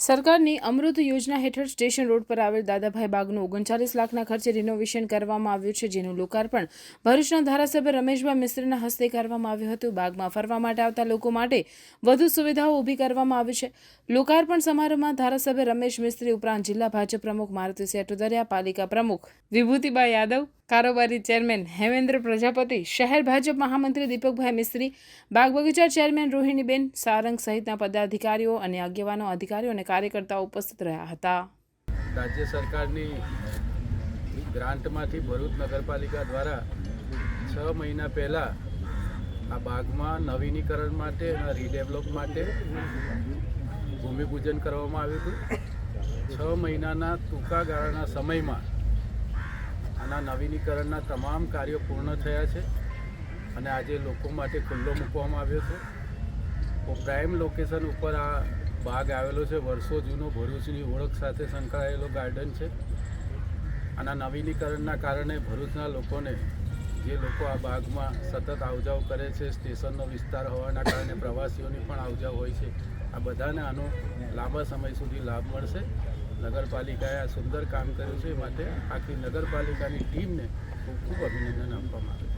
સરકારની અમૃત યોજના હેઠળ સ્ટેશન રોડ પર આવેલ દાદાભાઈ બાગનું 39 લાખના ખર્ચે રિનોવેશન કરવામાં આવ્યું છે, જેનું લોકાર્પણ ભરૂચના ધારાસભ્ય રમેશભાઈ મિસ્ત્રીના હસ્તે કરવામાં આવ્યું હતું। બાગમાં ફરવા માટે આવતા લોકો માટે વધુ સુવિધાઓ ઊભી કરવામાં આવી છે। લોકાર્પણ સમારોહમાં ધારાસભ્ય રમેશ મિસ્ત્રી ઉપરાંત જિલ્લા ભાજપ પ્રમુખ મારુતિ સેટુદરિયા, પાલિકા પ્રમુખ વિભૂતિબા યાદવ, કારોબારી ચેરમેન હેમેન્દ્ર પ્રજાપતિ, શહેર ભાજપ મહામંત્રી દીપકભાઈ મિસ્ત્રી, બાગ બગીચા ચેરમેન રોહિણીબેન સારંગ સહિતના પદાધિકારીઓ અને આગેવાનો, અધિકારીઓ અને કાર્યકર્તાઓ ઉપસ્થિત રહ્યા હતા। રાજ્ય સરકારની ગ્રાન્ટમાંથી ભરૂચ નગરપાલિકા દ્વારા 6 મહિના પહેલાં આ બાગમાં નવીનીકરણ માટે અને રીડેવલપ માટે ભૂમિપૂજન કરવામાં આવ્યું હતું। 6 મહિનાના ટૂંકા ગાળાના સમયમાં આના નવીનીકરણના તમામ કાર્યો પૂર્ણ થયા છે અને આજે લોકો માટે ખુલ્લો મૂકવામાં આવ્યો છે। પ્રાઇમ લોકેશન ઉપર આ બાગ આવેલો છે। વર્ષો જૂનો ભરૂચની ઓળખ સાથે સંકળાયેલો ગાર્ડન છે। આના નવીનીકરણના કારણે ભરૂચના લોકોને, જે લોકો આ બાગમાં સતત આવજાવ કરે છે, સ્ટેશનનો વિસ્તાર હોવાના કારણે પ્રવાસીઓની પણ આવજાવ હોય છે, આ બધાને આનો લાંબા સમય સુધી લાભ મળશે। નગરપાલિકાએ આ સુંદર કામ કર્યું છે, માટે આખી નગરપાલિકાની ટીમને ખૂબ ખૂબ અભિનંદન આપવામાં આવે છે।